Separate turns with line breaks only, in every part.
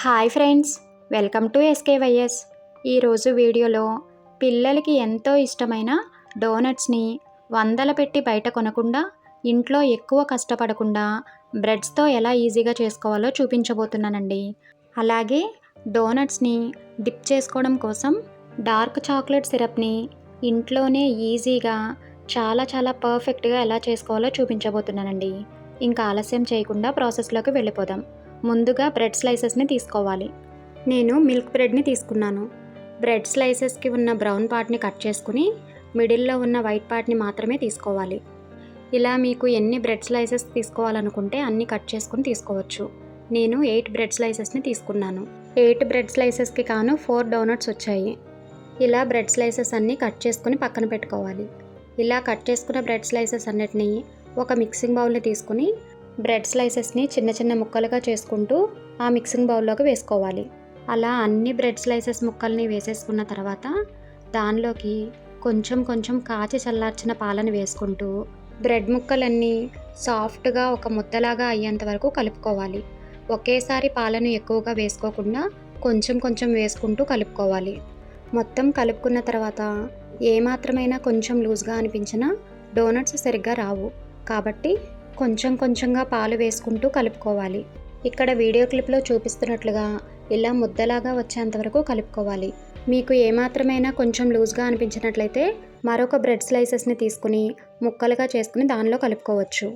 Hi friends, welcome to SKYS. ఈరోజు వీడియోలో పిల్లలకి ఎంతో ఇష్టమైన డోనట్స్ని వందల పెట్టి బయట కొనకుండా ఇంట్లో ఎక్కువ కష్టపడకుండా బ్రెడ్స్తో ఎలా ఈజీగా చేసుకోవాలో చూపించబోతున్నానండి. అలాగే డోనట్స్ని డిప్ చేసుకోవడం కోసం డార్క్ చాక్లెట్ సిరప్ని ఇంట్లోనే ఈజీగా చాలా పర్ఫెక్ట్గా ఎలా చేసుకోవాలో చూపించబోతున్నానండి. ఇంకా ఆలస్యం చేయకుండా ప్రాసెస్లోకి వెళ్ళిపోదాం. ముందుగా బ్రెడ్ స్లైసెస్ని తీసుకోవాలి. నేను మిల్క్ బ్రెడ్ని తీసుకున్నాను. బ్రెడ్ స్లైసెస్కి ఉన్న బ్రౌన్ పార్ట్ని కట్ చేసుకుని మిడిల్లో ఉన్న వైట్ పార్ట్ని మాత్రమే తీసుకోవాలి. ఇలా మీకు ఎన్ని బ్రెడ్ స్లైసెస్ తీసుకోవాలనుకుంటే అన్ని కట్ చేసుకుని తీసుకోవచ్చు. నేను 8 బ్రెడ్ స్లైసెస్ని తీసుకున్నాను. 8 బ్రెడ్ స్లైసెస్కి కాను 4 డోనట్స్ వచ్చాయి. ఇలా బ్రెడ్ స్లైసెస్ అన్నీ కట్ చేసుకుని పక్కన పెట్టుకోవాలి. ఇలా కట్ చేసుకున్న బ్రెడ్ స్లైసెస్ అన్నిటినీ ఒక మిక్సింగ్ బౌల్ని తీసుకుని బ్రెడ్ స్లైసెస్ని చిన్న ముక్కలుగా చేసుకుంటూ ఆ మిక్సింగ్ బౌల్లోకి వేసుకోవాలి. అలా అన్ని బ్రెడ్ స్లైసెస్ ముక్కల్ని వేసేసుకున్న తర్వాత దానిలోకి కొంచెం కాచి చల్లార్చిన పాలను వేసుకుంటూ బ్రెడ్ ముక్కలన్నీ సాఫ్ట్గా ఒక ముద్దలాగా అయ్యేంత వరకు కలుపుకోవాలి. ఒకేసారి పాలను ఎక్కువగా వేసుకోకుండా కొంచెం వేసుకుంటూ కలుపుకోవాలి. మొత్తం కలుపుకున్న తర్వాత ఏమాత్రమైనా కొంచెం లూజ్గా అనిపించినా డోనట్స్ సరిగ్గా రావు. కాబట్టి కొంచెంగా పాలు వేసుకుంటూ కలుపుకోవాలి. ఇక్కడ వీడియో క్లిప్లో చూపిస్తున్నట్లుగా ఇలా ముద్దలాగా వచ్చేంత వరకు కలుపుకోవాలి. మీకు ఏమాత్రమైనా కొంచెం లూజ్గా అనిపించినట్లయితే మరొక బ్రెడ్ స్లైసెస్ని తీసుకుని ముక్కలుగా చేసుకుని దానిలో కలుపుకోవచ్చు.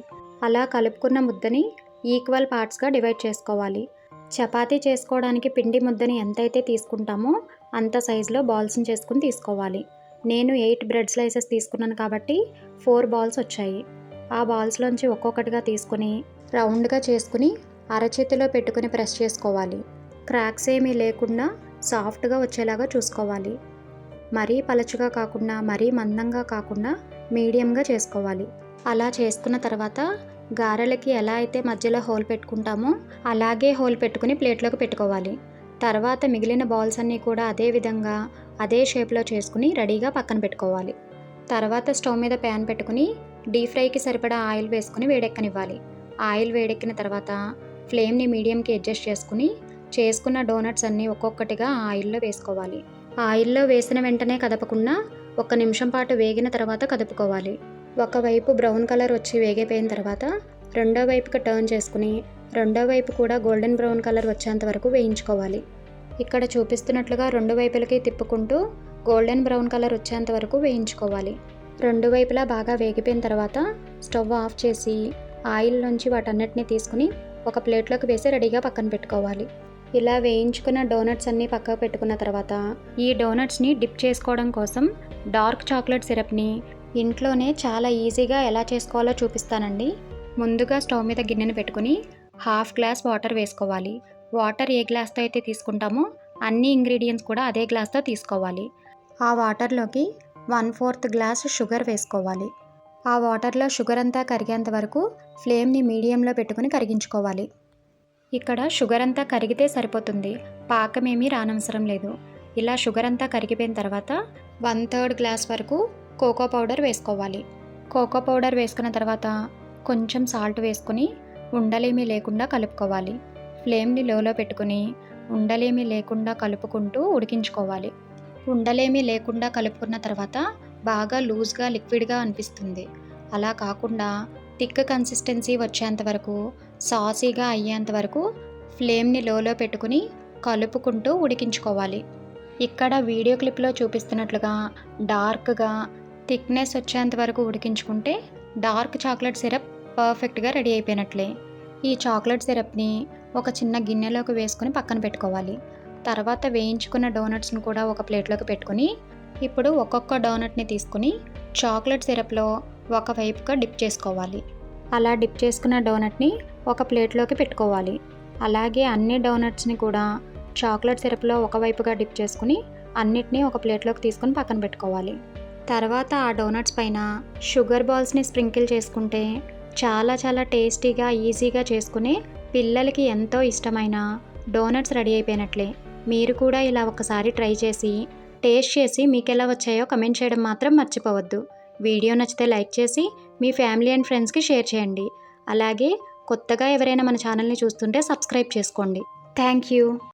అలా కలుపుకున్న ముద్దని ఈక్వల్ పార్ట్స్గా డివైడ్ చేసుకోవాలి. చపాతీ చేసుకోవడానికి పిండి ముద్దని ఎంతైతే తీసుకుంటామో అంత సైజులో బాల్స్ని చేసుకుని తీసుకోవాలి. నేను 8 బ్రెడ్ స్లైసెస్ తీసుకున్నాను కాబట్టి 4 బాల్స్ వచ్చాయి. ఆ బాల్స్లోంచి ఒక్కొక్కటిగా తీసుకుని రౌండ్గా చేసుకుని అరచేతిలో పెట్టుకుని ప్రెస్ చేసుకోవాలి. క్రాక్స్ ఏమీ లేకుండా సాఫ్ట్గా వచ్చేలాగా చూసుకోవాలి. మరీ పలచగా కాకుండా మరీ మందంగా కాకుండా మీడియంగా చేసుకోవాలి. అలా చేసుకున్న తర్వాత గారెలకి ఎలా అయితే మధ్యలో హోల్ పెట్టుకుంటామో అలాగే హోల్ పెట్టుకుని ప్లేట్లోకి పెట్టుకోవాలి. తర్వాత మిగిలిన బాల్స్ అన్నీ కూడా అదే విధంగా అదే షేప్లో చేసుకుని రెడీగా పక్కన పెట్టుకోవాలి. తర్వాత స్టవ్ మీద ప్యాన్ పెట్టుకుని డీప్ ఫ్రైకి సరిపడా ఆయిల్ వేసుకుని వేడెక్కనివ్వాలి. ఆయిల్ వేడెక్కిన తర్వాత ఫ్లేమ్ని మీడియంకి అడ్జస్ట్ చేసుకుని చేసుకున్న డోనట్స్ అన్నీ ఒక్కొక్కటిగా ఆయిల్లో వేసుకోవాలి. ఆయిల్లో వేసిన వెంటనే కదపకుండా 1 నిమిషం పాటు వేగిన తర్వాత కదుపుకోవాలి. ఒకవైపు బ్రౌన్ కలర్ వచ్చి వేగిపోయిన తర్వాత రెండో వైపుకి టర్న్ చేసుకుని రెండో వైపు కూడా గోల్డెన్ బ్రౌన్ కలర్ వచ్చేంత వరకు వేయించుకోవాలి. ఇక్కడ చూపిస్తున్నట్లుగా రెండు వైపులకి తిప్పుకుంటూ గోల్డెన్ బ్రౌన్ కలర్ వచ్చేంత వరకు వేయించుకోవాలి. రెండు వైపులా బాగా వేగిపోయిన తర్వాత స్టవ్ ఆఫ్ చేసి ఆయిల్ నుంచి వాటన్నిటిని తీసుకుని ఒక ప్లేట్లోకి వేసి రెడీగా పక్కన పెట్టుకోవాలి. ఇలా వేయించుకున్న డోనట్స్ అన్నీ పక్కకు పెట్టుకున్న తర్వాత ఈ డోనట్స్ని డిప్ చేసుకోవడం కోసం డార్క్ చాక్లెట్ సిరప్ని ఇంట్లోనే చాలా ఈజీగా ఎలా చేసుకోవాలో చూపిస్తానండి. ముందుగా స్టవ్ మీద గిన్నెను పెట్టుకుని 1/2 గ్లాస్ వాటర్ వేసుకోవాలి. వాటర్ ఏ గ్లాస్తో అయితే తీసుకుంటామో అన్ని ఇంగ్రీడియంట్స్ కూడా అదే గ్లాస్తో తీసుకోవాలి. ఆ వాటర్లోకి 1/4 గ్లాస్ షుగర్ వేసుకోవాలి. ఆ వాటర్లో షుగర్ అంతా కరిగేంత వరకు ఫ్లేమ్ని మీడియంలో పెట్టుకుని కరిగించుకోవాలి. ఇక్కడ షుగర్ అంతా కరిగితే సరిపోతుంది, పాకమేమీ రానవసరం లేదు. ఇలా షుగర్ అంతా కరిగిపోయిన తర్వాత 1/3 గ్లాస్ వరకు కోకో పౌడర్ వేసుకోవాలి. కోకో పౌడర్ వేసుకున్న తర్వాత కొంచెం సాల్ట్ వేసుకుని ఉండలేమీ లేకుండా కలుపుకోవాలి. ఫ్లేమ్ని లోలో పెట్టుకుని ఉండలేమీ లేకుండా కలుపుకుంటూ ఉడికించుకోవాలి. ఉండలేమీ లేకుండా కలుపుకున్న తర్వాత బాగా లూజ్గా లిక్విడ్గా అనిపిస్తుంది. అలా కాకుండా థిక్ కన్సిస్టెన్సీ వచ్చేంత వరకు సాసీగా అయ్యేంత వరకు ఫ్లేమ్ని లోలో పెట్టుకుని కలుపుకుంటూ ఉడికించుకోవాలి. ఇక్కడ వీడియో క్లిప్లో చూపిస్తున్నట్లుగా డార్క్గా థిక్నెస్ వచ్చేంత వరకు ఉడికించుకుంటే డార్క్ చాక్లెట్ సిరప్ పర్ఫెక్ట్గా రెడీ అయిపోయినట్లే. ఈ చాక్లెట్ సిరప్ని ఒక చిన్న గిన్నెలోకి వేసుకుని పక్కన పెట్టుకోవాలి. తర్వాత వేయించుకున్న డోనట్స్ని కూడా ఒక ప్లేట్లోకి పెట్టుకుని ఇప్పుడు ఒక్కొక్క డోనట్ని తీసుకుని చాక్లెట్ సిరప్లో ఒకవైపుగా డిప్ చేసుకోవాలి. అలా డిప్ చేసుకున్న డోనట్ని ఒక ప్లేట్లోకి పెట్టుకోవాలి. అలాగే అన్ని డోనట్స్ని కూడా చాక్లెట్ సిరప్లో ఒకవైపుగా డిప్ చేసుకుని అన్నిటినీ ఒక ప్లేట్లోకి తీసుకుని పక్కన పెట్టుకోవాలి. తర్వాత ఆ డోనట్స్ పైన షుగర్ బాల్స్ని స్ప్రింకిల్ చేసుకుంటే చాలా టేస్టీగా ఈజీగా చేసుకుని పిల్లలకి ఎంతో ఇష్టమైన డోనట్స్ రెడీ అయిపోయినట్లే. మీరు కూడా ఇలా ఒకసారి ట్రై చేసి టేస్ట్ చేసి మీకు ఎలా వచ్చాయో కమెంట్ చేయడం మాత్రం మర్చిపోవద్దు. వీడియో నచ్చితే లైక్ చేసి మీ ఫ్యామిలీ అండ్ ఫ్రెండ్స్కి షేర్ చేయండి. అలాగే కొత్తగా ఎవరైనా మన ఛానల్ని చూస్తుంటే సబ్స్క్రైబ్ చేసుకోండి. Thank you.